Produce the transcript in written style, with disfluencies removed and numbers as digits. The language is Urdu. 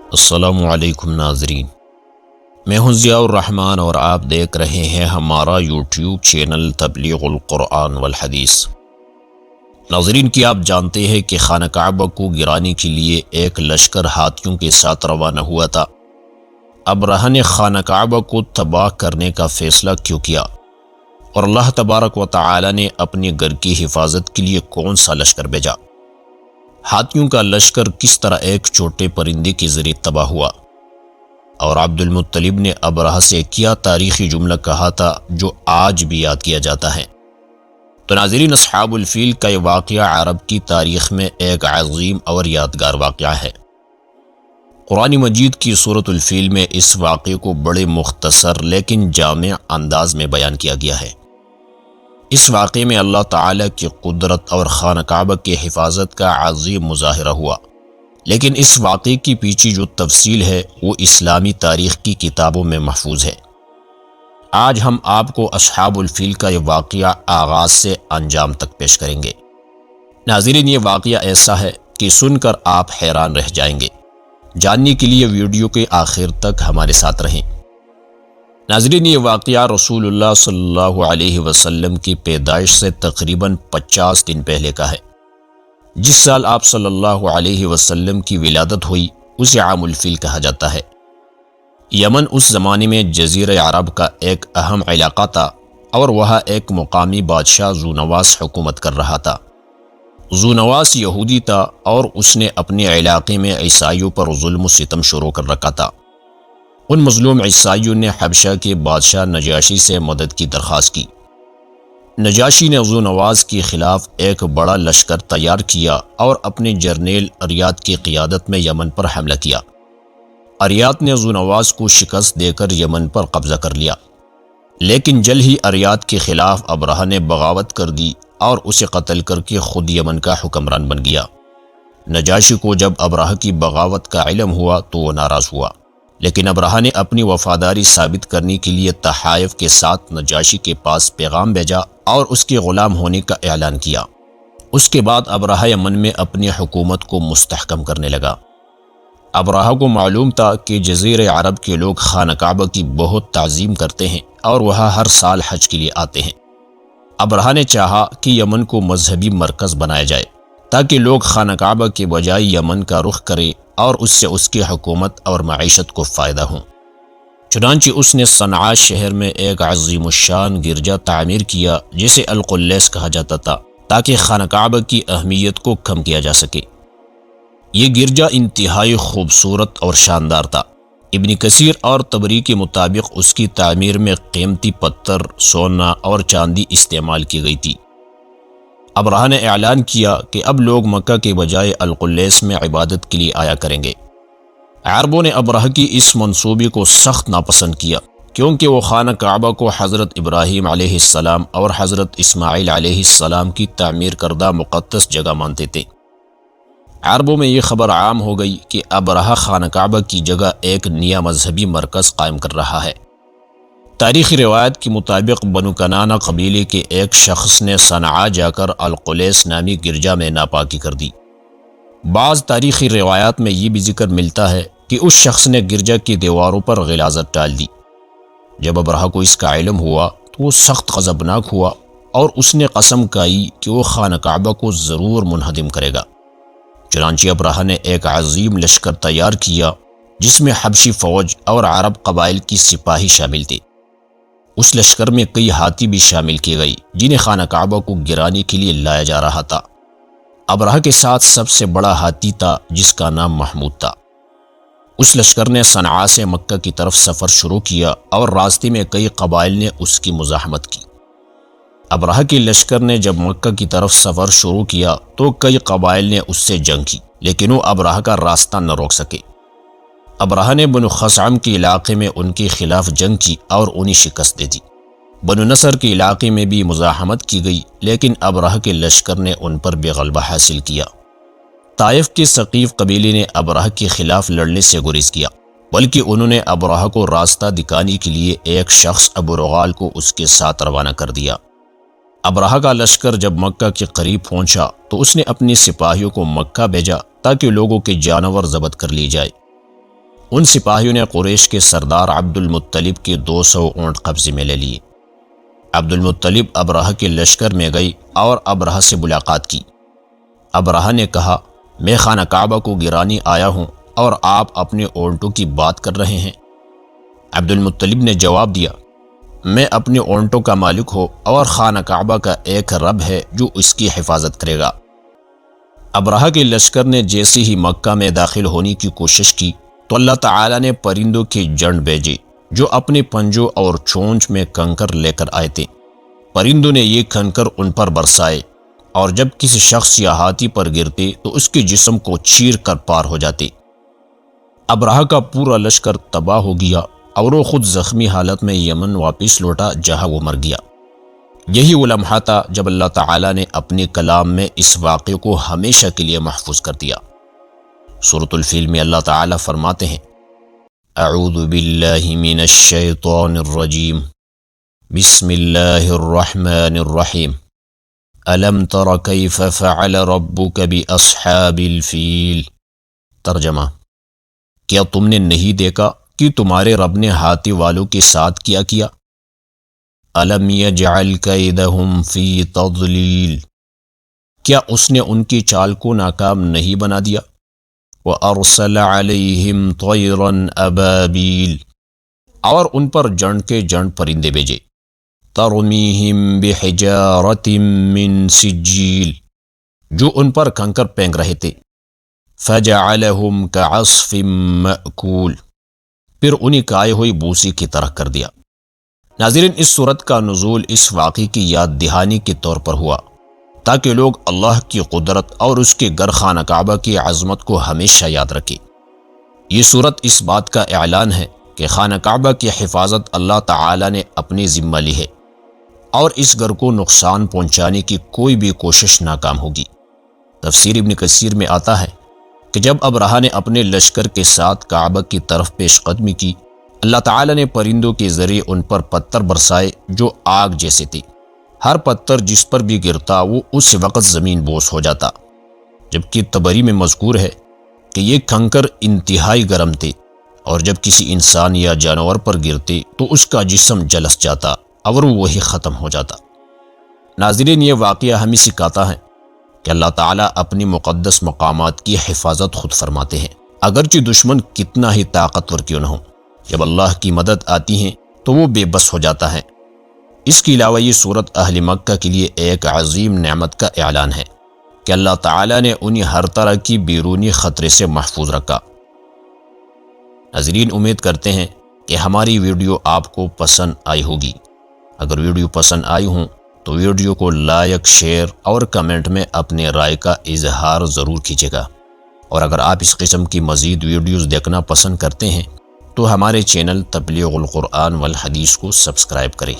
السلام علیکم ناظرین، میں ہوں ضیاء الرحمن اور آپ دیکھ رہے ہیں ہمارا یوٹیوب چینل تبلیغ القرآن والحدیث۔ ناظرین، کی آپ جانتے ہیں کہ خانہ کعبہ کو گرانے کے لیے ایک لشکر ہاتھیوں کے ساتھ روانہ ہوا تھا۔ ابرہہ نے خانہ کعبہ کو تباہ کرنے کا فیصلہ کیوں کیا، اور اللہ تبارک و تعالی نے اپنے گھر کی حفاظت کے لیے کون سا لشکر بھیجا؟ ہاتھیوں کا لشکر کس طرح ایک چھوٹے پرندے کے ذریعے تباہ ہوا؟ اور عبد المطلب نے ابرہہ سے کیا تاریخی جملہ کہا تھا جو آج بھی یاد کیا جاتا ہے؟ تو ناظرین، اصحاب الفیل کا یہ واقعہ عرب کی تاریخ میں ایک عظیم اور یادگار واقعہ ہے۔ قرآن مجید کی سورۃ الفیل میں اس واقعے کو بڑے مختصر لیکن جامع انداز میں بیان کیا گیا ہے۔ اس واقعے میں اللہ تعالیٰ کی قدرت اور خانہ کعبہ کی حفاظت کا عظیم مظاہرہ ہوا، لیکن اس واقعے کی پیچھے جو تفصیل ہے وہ اسلامی تاریخ کی کتابوں میں محفوظ ہے۔ آج ہم آپ کو اصحاب الفیل کا یہ واقعہ آغاز سے انجام تک پیش کریں گے۔ ناظرین، یہ واقعہ ایسا ہے کہ سن کر آپ حیران رہ جائیں گے۔ جاننے کے لیے ویڈیو کے آخر تک ہمارے ساتھ رہیں۔ ناظرین، یہ واقعہ رسول اللہ صلی اللہ علیہ وسلم کی پیدائش سے تقریباً 50 دن پہلے کا ہے۔ جس سال آپ صلی اللہ علیہ وسلم کی ولادت ہوئی اسے عام الفیل کہا جاتا ہے۔ یمن اس زمانے میں جزیرہ عرب کا ایک اہم علاقہ تھا اور وہاں ایک مقامی بادشاہ ذو نواس حکومت کر رہا تھا۔ ذو نواس یہودی تھا اور اس نے اپنے علاقے میں عیسائیوں پر ظلم و ستم شروع کر رکھا تھا۔ ان مظلوم عیسائیوں نے حبشہ کے بادشاہ نجاشی سے مدد کی درخواست کی۔ نجاشی نے ذو نواس کے خلاف ایک بڑا لشکر تیار کیا اور اپنے جرنیل اریاط کی قیادت میں یمن پر حملہ کیا۔ اریاط نے ذو نواس کو شکست دے کر یمن پر قبضہ کر لیا، لیکن جلد ہی اریاط کے خلاف ابرہہ نے بغاوت کر دی اور اسے قتل کر کے خود یمن کا حکمران بن گیا۔ نجاشی کو جب ابرہہ کی بغاوت کا علم ہوا تو وہ ناراض ہوا، لیکن ابرہہ نے اپنی وفاداری ثابت کرنے کے لیے تحائف کے ساتھ نجاشی کے پاس پیغام بھیجا اور اس کے غلام ہونے کا اعلان کیا۔ اس کے بعد ابرہہ یمن میں اپنی حکومت کو مستحکم کرنے لگا۔ ابرہہ کو معلوم تھا کہ جزیرہ عرب کے لوگ خانہ کعبہ کی بہت تعظیم کرتے ہیں اور وہاں ہر سال حج کے لیے آتے ہیں۔ ابرہہ نے چاہا کہ یمن کو مذہبی مرکز بنایا جائے تاکہ لوگ خانہ کعبہ کے بجائے یمن کا رخ کریں اور اس سے اس کی حکومت اور معیشت کو فائدہ ہوں۔ چنانچہ اس نے صنعاء شہر میں ایک عظیم الشان گرجا تعمیر کیا جسے القلیس کہا جاتا تھا، تاکہ خانہ کعبہ کی اہمیت کو کم کیا جا سکے۔ یہ گرجا انتہائی خوبصورت اور شاندار تھا۔ ابن کثیر اور طبری کے مطابق اس کی تعمیر میں قیمتی پتھر، سونا اور چاندی استعمال کی گئی تھی۔ ابرہہ نے اعلان کیا کہ اب لوگ مکہ کے بجائے القلیس میں عبادت کے لیے آیا کریں گے۔ عربوں نے ابرہہ کی اس منصوبے کو سخت ناپسند کیا، کیونکہ وہ خانہ کعبہ کو حضرت ابراہیم علیہ السلام اور حضرت اسماعیل علیہ السلام کی تعمیر کردہ مقدس جگہ مانتے تھے۔ عربوں میں یہ خبر عام ہو گئی کہ ابرہہ خانہ کعبہ کی جگہ ایک نیا مذہبی مرکز قائم کر رہا ہے۔ تاریخی روایت کے مطابق بنو کنانہ قبیلے کے ایک شخص نے صنعاء جا کر القلیس نامی گرجا میں ناپاکی کر دی۔ بعض تاریخی روایات میں یہ بھی ذکر ملتا ہے کہ اس شخص نے گرجا کی دیواروں پر غلاظت ڈال دی۔ جب ابرہہ کو اس کا علم ہوا تو وہ سخت غضبناک ہوا اور اس نے قسم کھائی کہ وہ خانہ کعبہ کو ضرور منہدم کرے گا۔ چنانچہ ابرہہ نے ایک عظیم لشکر تیار کیا جس میں حبشی فوج اور عرب قبائل کی سپاہی شامل تھے۔ اس لشکر میں کئی ہاتھی بھی شامل کیے گئے جنہیں خانہ کعبہ کو گرانے کے لیے لایا جا رہا تھا۔ ابرہہ کے ساتھ سب سے بڑا ہاتھی تھا جس کا نام محمود تھا۔ اس لشکر نے صنعاء سے مکہ کی طرف سفر شروع کیا اور راستے میں کئی قبائل نے اس کی مزاحمت کی۔ ابرہہ کے لشکر نے جب مکہ کی طرف سفر شروع کیا تو کئی قبائل نے اس سے جنگ کی، لیکن وہ ابرہہ کا راستہ نہ روک سکے۔ ابرہہ نے بنو خثعم کے علاقے میں ان کے خلاف جنگ کی اور انہیں شکست دے دی۔ بنو نصر کے علاقے میں بھی مزاحمت کی گئی، لیکن ابرہہ کے لشکر نے ان پر بھی غلبہ حاصل کیا۔ طائف کے ثقیف قبیلے نے ابرہہ کے خلاف لڑنے سے گریز کیا، بلکہ انہوں نے ابرہہ کو راستہ دکھانے کے لیے ایک شخص ابو رغال کو اس کے ساتھ روانہ کر دیا۔ ابرہہ کا لشکر جب مکہ کے قریب پہنچا تو اس نے اپنے سپاہیوں کو مکہ بھیجا تاکہ لوگوں کے جانور ضبط کر لی جائے۔ ان سپاہیوں نے قریش کے سردار عبد المطلب کے 200 اونٹ قبضے میں لے لیے۔ عبد المطلب ابرہہ کے لشکر میں گئی اور ابرہہ سے ملاقات کی۔ ابرہہ نے کہا، میں خانہ کعبہ کو گرانے آیا ہوں اور آپ اپنے اونٹوں کی بات کر رہے ہیں۔ عبد المطلب نے جواب دیا، میں اپنے اونٹوں کا مالک ہوں اور خانہ کعبہ کا ایک رب ہے جو اس کی حفاظت کرے گا۔ ابرہہ کے لشکر نے جیسے ہی مکہ میں داخل ہونے کی کوشش کی تو اللہ تعالیٰ نے پرندوں کے جھنڈ بھیجے جو اپنے پنجوں اور چونچ میں کنکر لے کر آئے تھے۔ پرندوں نے یہ کنکر ان پر برسائے اور جب کسی شخص یا ہاتھی پر گرتے تو اس کے جسم کو چیر کر پار ہو جاتے۔ ابرہہ کا پورا لشکر تباہ ہو گیا اور وہ خود زخمی حالت میں یمن واپس لوٹا جہاں وہ مر گیا۔ یہی وہ لمحہ تھا جب اللہ تعالیٰ نے اپنے کلام میں اس واقعے کو ہمیشہ کے لیے محفوظ کر دیا۔ سورۃ الفیل میں اللہ تعالیٰ فرماتے ہیں، اعوذ باللہ من الشیطان الرجیم، بسم اللہ الرحمن الرحیم، الم تر کیف فعل ربک باصحاب الفیل۔ ترجمہ، کیا تم نے نہیں دیکھا کہ تمہارے رب نے ہاتھی والوں کے ساتھ کیا؟ الم یجعل کیدہم فی تضلیل، کیا اس نے ان کی چال کو ناکام نہیں بنا دیا؟ وَأَرْسَلَ عَلَيْهِمْ طَيْرًا أَبَابِيلَ، اور ان پر جنڈ کے جنڈ پرندے بھیجے۔ تَرْمِيهِمْ بِحِجَارَةٍ مِّن سِجِّيلٍ، جو ان پر کنکر پھینک رہے تھے۔ فَجَعَلَهُمْ كَعَصْفٍ مَّأْكُولٍ، پھر انہیں کائے ہوئی بوسی کی طرح کر دیا۔ ناظرین، اس صورت کا نزول اس واقعے کی یاد دہانی کے طور پر ہوا تاکہ لوگ اللہ کی قدرت اور اس کے گھر خانہ کعبہ کی عظمت کو ہمیشہ یاد رکھیں۔ یہ صورت اس بات کا اعلان ہے کہ خانہ کعبہ کی حفاظت اللہ تعالی نے اپنی ذمہ لی ہے اور اس گھر کو نقصان پہنچانے کی کوئی بھی کوشش ناکام ہوگی۔ تفسیر ابن کثیر میں آتا ہے کہ جب ابرہہ نے اپنے لشکر کے ساتھ کعبہ کی طرف پیش قدمی کی، اللہ تعالی نے پرندوں کے ذریعے ان پر پتھر برسائے جو آگ جیسے تھے۔ ہر پتھر جس پر بھی گرتا وہ اس وقت زمین بوس ہو جاتا، جبکہ طبری میں مذکور ہے کہ یہ کنکر انتہائی گرم تھے اور جب کسی انسان یا جانور پر گرتے تو اس کا جسم جلس جاتا اور وہی ختم ہو جاتا۔ ناظرین، یہ واقعہ ہمیں سکھاتا ہے کہ اللہ تعالیٰ اپنی مقدس مقامات کی حفاظت خود فرماتے ہیں، اگرچہ دشمن کتنا ہی طاقتور کیوں نہ ہو۔ جب اللہ کی مدد آتی ہے تو وہ بے بس ہو جاتا ہے۔ اس کے علاوہ یہ صورت اہل مکہ کے لیے ایک عظیم نعمت کا اعلان ہے کہ اللہ تعالیٰ نے انہیں ہر طرح کی بیرونی خطرے سے محفوظ رکھا۔ ناظرین، امید کرتے ہیں کہ ہماری ویڈیو آپ کو پسند آئی ہوگی۔ اگر ویڈیو پسند آئی ہوں تو ویڈیو کو لائک، شیئر اور کمنٹ میں اپنے رائے کا اظہار ضرور کیجیے گا، اور اگر آپ اس قسم کی مزید ویڈیوز دیکھنا پسند کرتے ہیں تو ہمارے چینل تبلیغ القرآن والحدیث کو سبسکرائب کریں۔